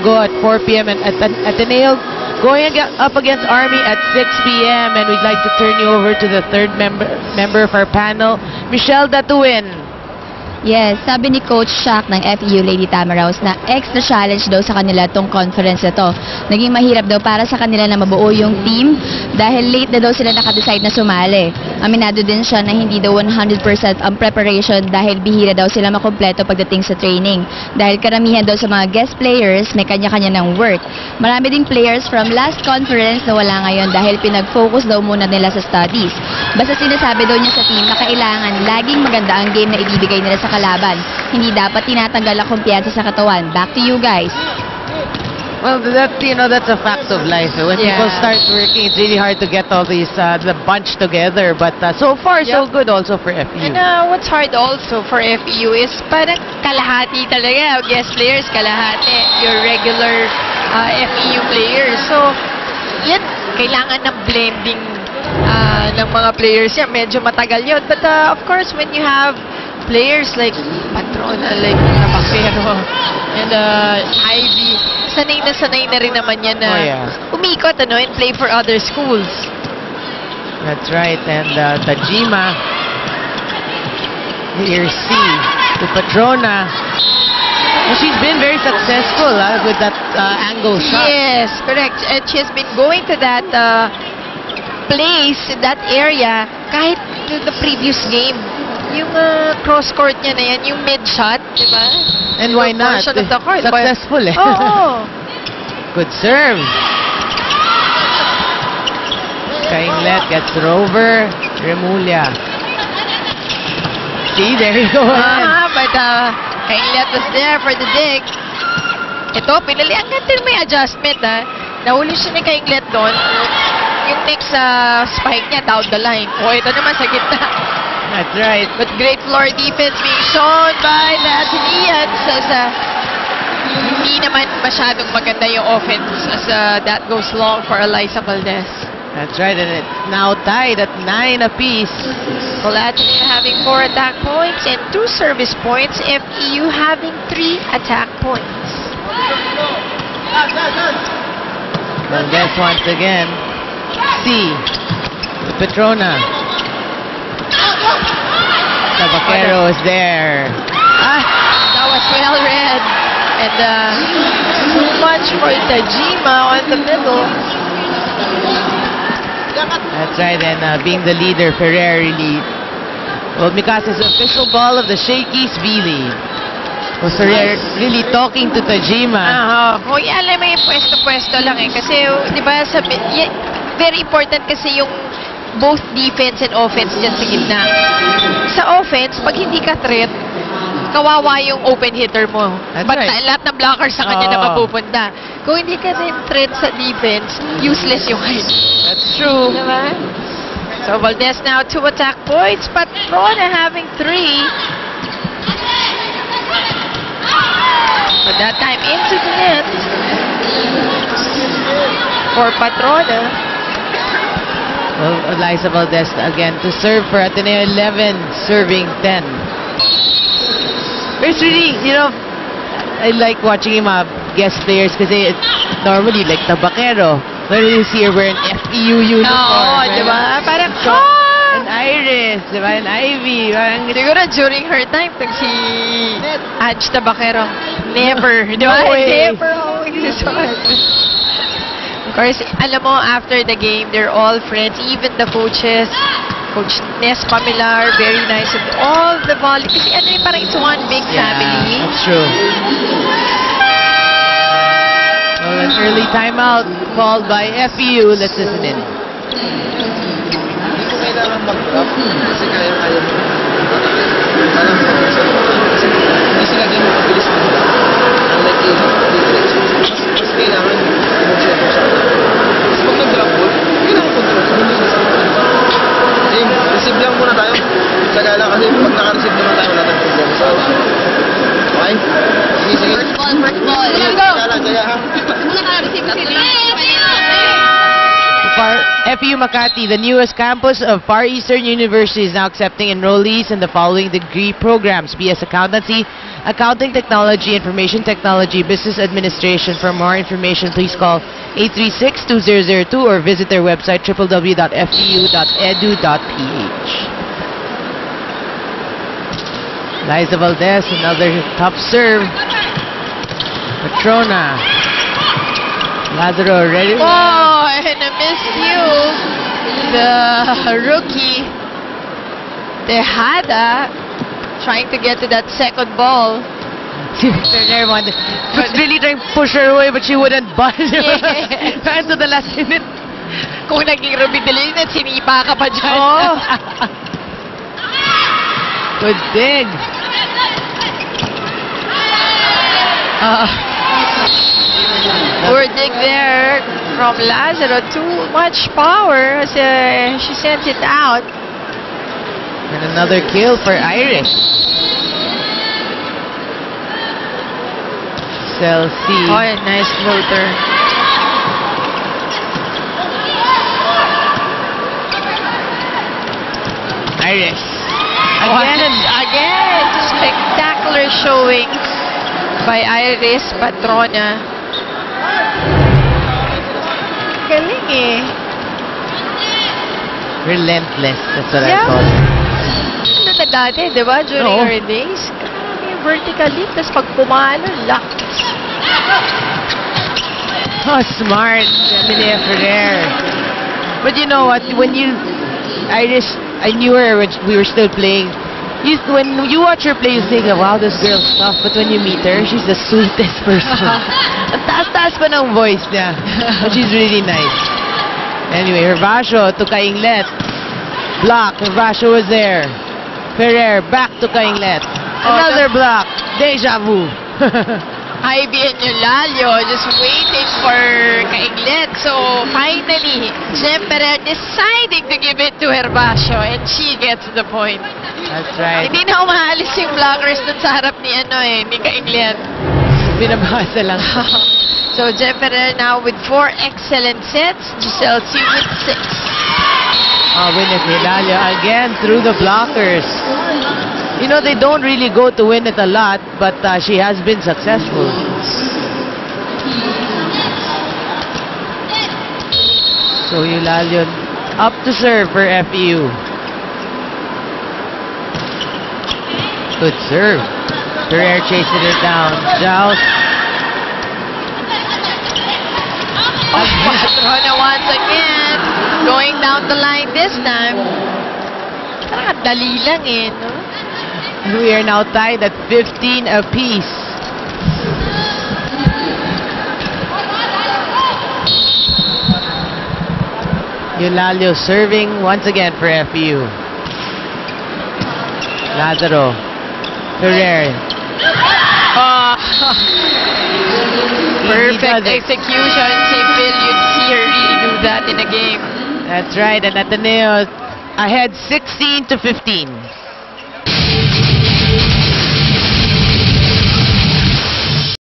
go at 4 p.m. and at Ateneo going up against Army at 6 p.m. And we'd like to turn you over to the third member of our panel, Michelle Datuin. Yes, sabi ni Coach Shaq ng FEU Lady Tamaraws na extra challenge daw sa kanila tong conference na to. Naging mahirap daw para sa kanila na mabuo yung team dahil late na daw sila nakadecide na sumali. Aminado din siya na hindi daw 100% ang preparation dahil bihira daw sila makumpleto pagdating sa training. Dahil karamihan daw sa mga guest players may kanya-kanya ng work. Marami ding players from last conference na wala ngayon dahil pinag-focus daw muna nila sa studies. Basta sinasabi daw niya sa team na kailangan laging maganda ang game na ibibigay nila sa kalaban. Hindi dapat tinatanggal ang kumpiyansa sa katawan. Back to you guys. Well, that's a fact of life. When people start working, it's really hard to get all these the bunch together. But so far, so good also for FEU. And what's hard also for FEU is parang kalahati talaga. Guest players, kalahati. Your regular FEU players. So, yan, kailangan ng blending ng mga players yan. Medyo matagal yun. But of course, when you have players like Patrona, like Tabacero, and Ivy, sanay na rin naman yan na umikot and play for other schools. That's right. And Tajima, here C to Patrona. And she's been very successful with that angle shot. Yes, correct. And she has been going to that place, that area, kahit to the previous game. Yung cross-court niya na yan, yung mid-shot, di ba? And why not? Successful eh. Oo. Good serve. Kainglet gets her over. Remulla. See, there you go. But Kainglet was there for the dig. Ito, pinali. Ang ganda may adjustment, Nahuli siya ni Kainglet doon. Yung next spike niya, down the line. O, ito naman sa gitna. That's right. But great floor defense being shown by the Ateneans as hindi naman masyadong maganda yung offense as that goes long for Eliza Valdez. That's right, and it's now tied at 9 apiece. Well, Ateneo having 4 attack points and 2 service points, FEU having 3 attack points. Valdez once again. C to Patrona. Tabacero is there. That was well read. And too much for Tajima on the middle. That's right, and being the leader, Ferrer really... Well, Mikasa's official ball of the Shakey's V-League. Well, Ferrer really talking to Tajima. Oh, alam mo yung pwesto-pwesto lang eh. Kasi, di ba, very important kasi yung both defense and offense dyan sa gitna. Sa offense, pag hindi ka threat, kawawa yung open hitter mo. Lahat ng blockers sa kanya na mapupunta. Kung hindi ka rin threat sa defense, useless yung height. That's true. Diba? So Valdez now 2 attack points, Patrona having 3. But that time into the net for Patrona. Well, Eliza Valdez again to serve for Ateneo 11, serving 10. It's really, I like watching him guest players because normally like Tabacero. When you see her wearing FEU uniform. Oo, di ba? Parang, and Iris, di ba? And Ivy. Siguro during her time, pag si Ange Tabacero, never, di ba? Never always. Of course, alam mo, after the game, they're all friends. Even the coaches, Coach Nes Pamilar, very nice. And all the volley. Kasi parang it's one big family. That's true. Well, an early timeout called by FEU. Let's listen in. Receive lang muna tayo. Saka lang kasi pag naka-receive naman tayo, wala tayong problema sa atin. Okay? Sige. First ball. Let's go! Kaya ha? Naka-receive kasi FEU Makati, the newest campus of Far Eastern University, is now accepting enrollees in the following degree programs: BS Accountancy, accounting technology, information technology, business administration. For more information, please call 836-2002 or visit their website www.feu.edu.ph. Liza Valdez, another top serve. Patrona. Lazaro ready. Oh, and a miscue. The rookie, Tejada, trying to get to that second ball. Ferrer wanted, was really trying to push her away, but she wouldn't budge. Right to the last minute. Kung naging Ruby Delina, sinipa ka pa dyan. Oh. Good dig. Poor dig there from Lazaro. Too much power as she sends it out. And another kill for Irish. Celsi. Oh, a nice floater. Irish. Again, spectacular showings by Iris Patrona. Galing eh. Relentless. That's what I Yeah. call it. Ano na dati, di ba? During Oo. our days. Grabe yung vertical leap. Tapos pag pumalo, locks. Oh, smart. Emilia Ferrer. But you know what? When you... Irish, I knew her when we were still playing. When you watch her play, you think, wow, this girl's tough. But when you meet her, she's the sweetest person. Ang taas-taas pa ng voice niya. But she's really nice. Anyway, Hervasio to Kainglet. Block. Hervasio was there. Ferrer back to Kainglet. Another block. Deja vu. Ivy and Eulalio just waiting for Kainglet. So, finally, Jemperer deciding to give it to Hervasio and she gets the point. That's right. Hindi na umaalis yung blockers dun sa harap ni ni Kainglet. Binabasa lang. So, Jemperer now with 4 excellent sets. Giselle C with 6. Win it, Eulalio again through the blockers. You know, they don't really go to win it a lot, but she has been successful. So, Eulalio up to serve for FEU. Good serve. Ferrer chasing it down. Joust. Patrona once again. Going down the line this time. Parang dali lang eh, no? We are now tied at 15 apiece. Eulalio serving once again for FEU. Lazaro. Ferrer. Perfect execution. See, Phil, you'd see her really do that in a game. That's right, and Ateneo ahead 16-15.